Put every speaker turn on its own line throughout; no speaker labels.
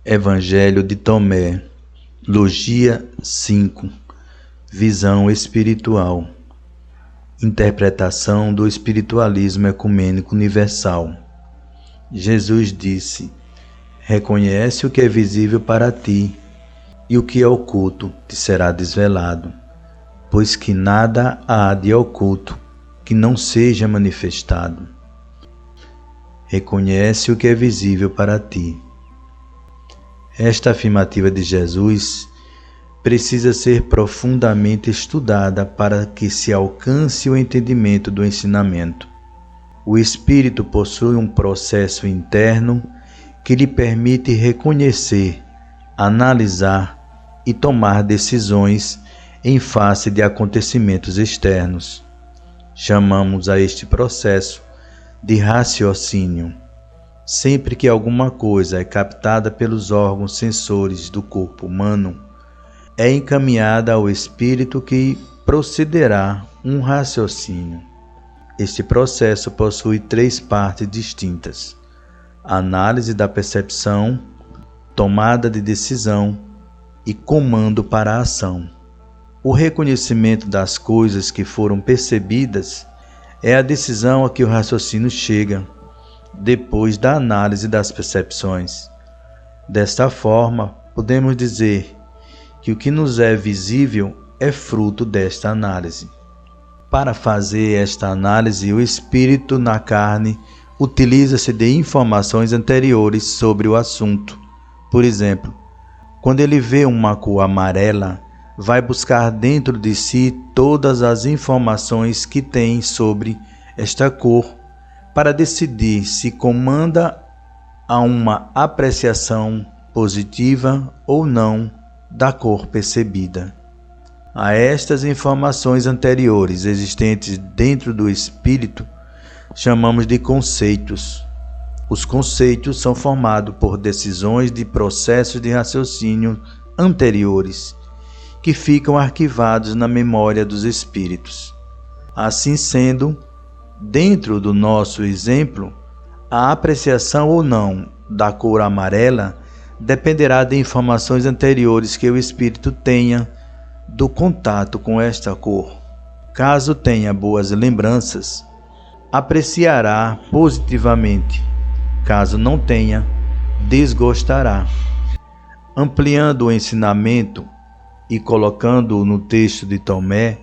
Evangelho de Tomé, Logia 5, Visão espiritual. Interpretação do espiritualismo ecumênico universal. Jesus disse: reconhece o que é visível para ti, e o que é oculto te será desvelado, pois que nada há de oculto que não seja manifestado. Reconhece o que é visível para ti. Esta afirmativa de Jesus precisa ser profundamente estudada para que se alcance o entendimento do ensinamento. O espírito possui um processo interno que lhe permite reconhecer, analisar e tomar decisões em face de acontecimentos externos. Chamamos a este processo de raciocínio. Sempre que alguma coisa é captada pelos órgãos sensores do corpo humano, é encaminhada ao espírito que procederá um raciocínio. Este processo possui 3 partes distintas: análise da percepção, tomada de decisão e comando para a ação. O reconhecimento das coisas que foram percebidas é a decisão a que o raciocínio chega, depois da análise das percepções. Desta forma, podemos dizer que o que nos é visível é fruto desta análise. Para fazer esta análise, o espírito na carne utiliza-se de informações anteriores sobre o assunto. Por exemplo, quando ele vê uma cor amarela, vai buscar dentro de si todas as informações que tem sobre esta cor para decidir se comanda a uma apreciação positiva ou não da cor percebida. A estas informações anteriores existentes dentro do espírito chamamos de conceitos. Os conceitos são formados por decisões de processos de raciocínio anteriores, que ficam arquivados na memória dos espíritos. Assim sendo, dentro do nosso exemplo, a apreciação ou não da cor amarela dependerá de informações anteriores que o espírito tenha do contato com esta cor. Caso tenha boas lembranças, apreciará positivamente. Caso não tenha, desgostará. Ampliando o ensinamento e colocando-o no texto de Tomé,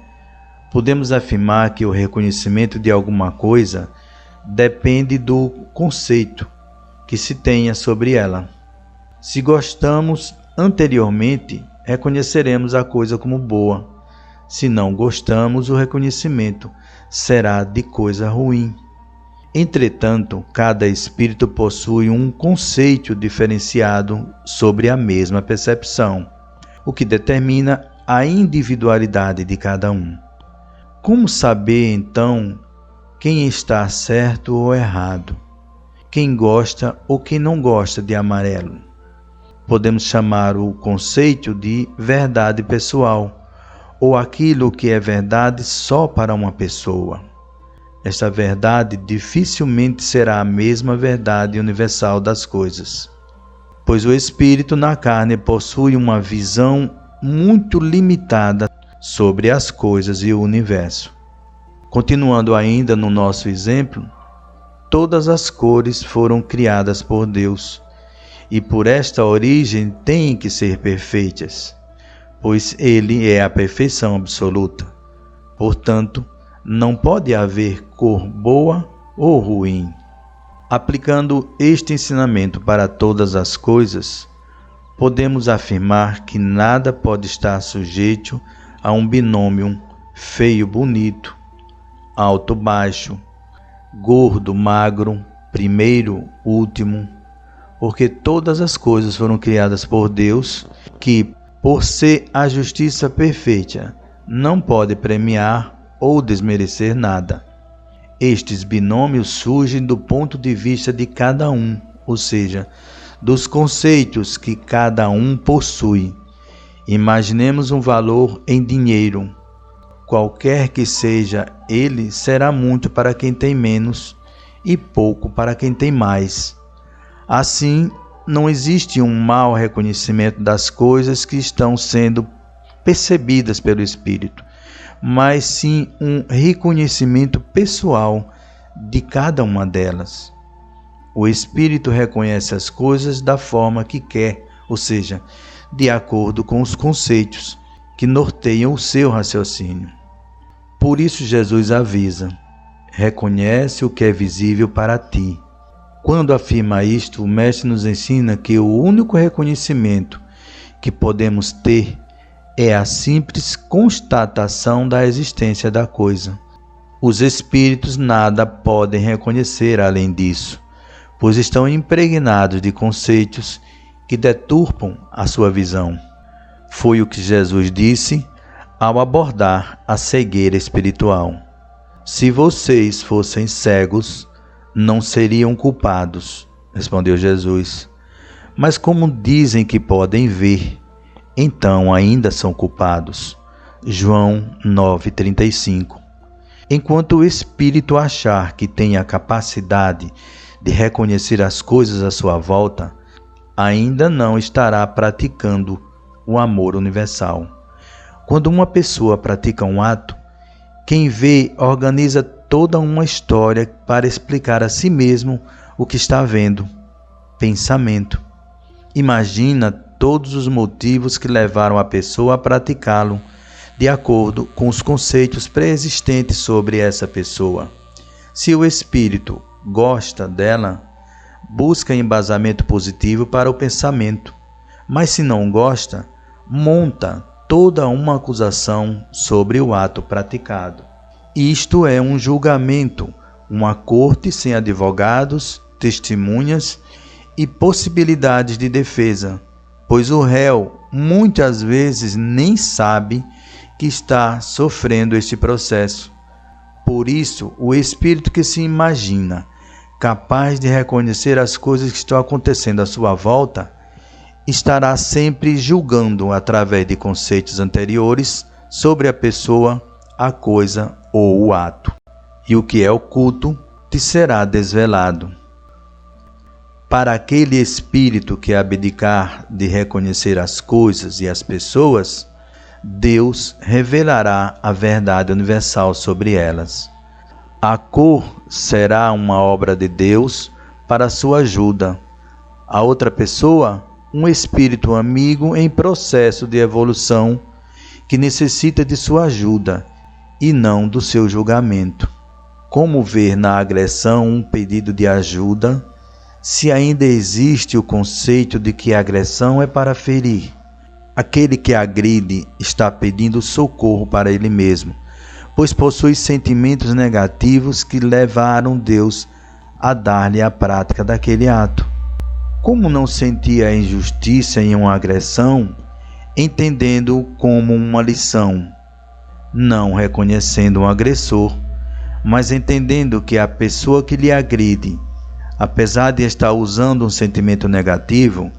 podemos afirmar que o reconhecimento de alguma coisa depende do conceito que se tenha sobre ela. Se gostamos anteriormente, reconheceremos a coisa como boa. Se não gostamos, o reconhecimento será de coisa ruim. Entretanto, cada espírito possui um conceito diferenciado sobre a mesma percepção, o que determina a individualidade de cada um. Como saber, então, quem está certo ou errado? Quem gosta ou quem não gosta de amarelo? Podemos chamar o conceito de verdade pessoal, ou aquilo que é verdade só para uma pessoa. Esta verdade dificilmente será a mesma verdade universal das coisas, pois o espírito na carne possui uma visão muito limitada sobre as coisas e o universo. Continuando ainda no nosso exemplo, todas as cores foram criadas por Deus, e por esta origem têm que ser perfeitas, pois Ele é a perfeição absoluta. Portanto, não pode haver cor boa ou ruim. Aplicando este ensinamento para todas as coisas, podemos afirmar que nada pode estar sujeito a um binômio feio-bonito, alto-baixo, gordo-magro, primeiro-último, porque todas as coisas foram criadas por Deus, que, por ser a justiça perfeita, não pode premiar ou desmerecer nada. Estes binômios surgem do ponto de vista de cada um, ou seja, dos conceitos que cada um possui. Imaginemos um valor em dinheiro. Qualquer que seja ele, será muito para quem tem menos e pouco para quem tem mais. Assim, não existe um mau reconhecimento das coisas que estão sendo percebidas pelo Espírito, mas sim um reconhecimento pessoal de cada uma delas. O Espírito reconhece as coisas da forma que quer, ou seja, de acordo com os conceitos que norteiam o seu raciocínio. Por isso Jesus avisa: reconhece o que é visível para ti. Quando afirma isto, o Mestre nos ensina que o único reconhecimento que podemos ter é a simples constatação da existência da coisa. Os espíritos nada podem reconhecer além disso, pois estão impregnados de conceitos que deturpam a sua visão. Foi o que Jesus disse ao abordar a cegueira espiritual. Se vocês fossem cegos, não seriam culpados, respondeu Jesus. Mas como dizem que podem ver, então ainda são culpados. João 9,35. Enquanto o espírito achar que tem a capacidade de reconhecer as coisas à sua volta, ainda não estará praticando o amor universal. Quando uma pessoa pratica um ato, quem vê organiza toda uma história para explicar a si mesmo o que está vendo. Pensamento. Imagina todos os motivos que levaram a pessoa a praticá-lo, de acordo com os conceitos pré-existentes sobre essa pessoa. Se o espírito gosta dela, busca embasamento positivo para o pensamento, mas se não gosta, monta toda uma acusação sobre o ato praticado. Isto é um julgamento, uma corte sem advogados, testemunhas e possibilidades de defesa, pois o réu muitas vezes nem sabe que está sofrendo este processo. Por isso, o espírito que se imagina capaz de reconhecer as coisas que estão acontecendo à sua volta, estará sempre julgando através de conceitos anteriores sobre a pessoa, a coisa ou o ato. E o que é oculto te será desvelado. Para aquele espírito que abdicar de reconhecer as coisas e as pessoas, Deus revelará a verdade universal sobre elas. A cor será uma obra de Deus para sua ajuda. A outra pessoa, um espírito amigo em processo de evolução que necessita de sua ajuda e não do seu julgamento. Como ver na agressão um pedido de ajuda, se ainda existe o conceito de que a agressão é para ferir? Aquele que agride está pedindo socorro para ele mesmo, pois possui sentimentos negativos que levaram Deus a dar-lhe a prática daquele ato. Como não sentir a injustiça em uma agressão, entendendo-o como uma lição, não reconhecendo um agressor, mas entendendo que a pessoa que lhe agride, apesar de estar usando um sentimento negativo,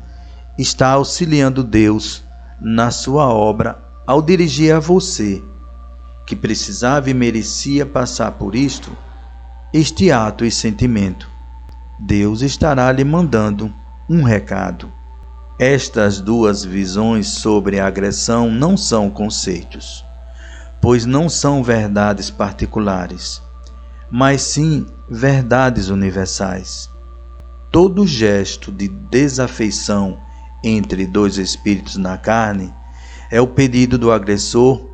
está auxiliando Deus na sua obra ao dirigir a você, que precisava e merecia passar por isto, este ato e sentimento. Deus estará lhe mandando um recado. Estas duas visões sobre a agressão não são conceitos, pois não são verdades particulares, mas sim verdades universais. Todo gesto de desafeição entre dois espíritos na carne é o pedido do agressor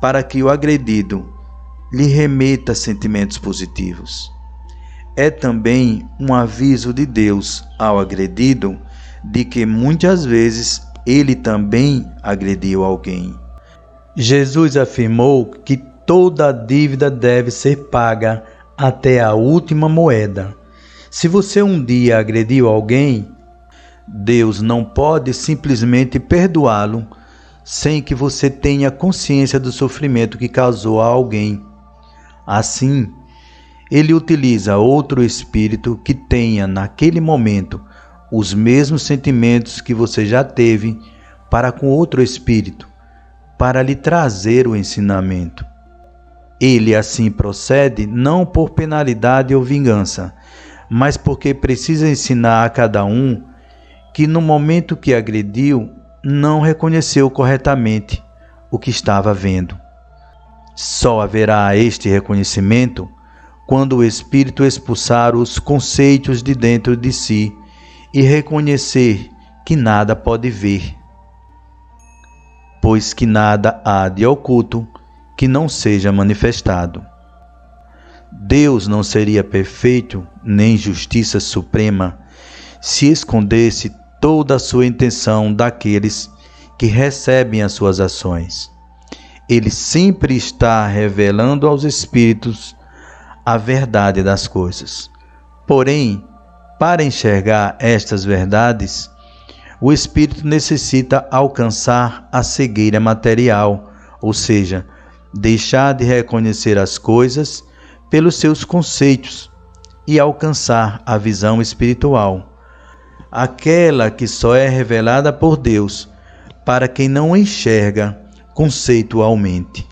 para que o agredido lhe remeta sentimentos positivos. É também um aviso de Deus ao agredido de que muitas vezes ele também agrediu alguém. Jesus afirmou que toda dívida deve ser paga até a última moeda. Se você um dia agrediu alguém, Deus não pode simplesmente perdoá-lo sem que você tenha consciência do sofrimento que causou a alguém. Assim, ele utiliza outro espírito que tenha naquele momento os mesmos sentimentos que você já teve para com outro espírito, para lhe trazer o ensinamento. Ele assim procede não por penalidade ou vingança, mas porque precisa ensinar a cada um que no momento que agrediu, não reconheceu corretamente o que estava vendo. Só haverá este reconhecimento quando o espírito expulsar os conceitos de dentro de si e reconhecer que nada pode ver, pois que nada há de oculto que não seja manifestado. Deus não seria perfeito nem justiça suprema se escondesse toda a sua intenção daqueles que recebem as suas ações. Ele sempre está revelando aos espíritos a verdade das coisas. Porém, para enxergar estas verdades, o espírito necessita alcançar a cegueira material, ou seja, deixar de reconhecer as coisas pelos seus conceitos e alcançar a visão espiritual, aquela que só é revelada por Deus para quem não enxerga conceitualmente.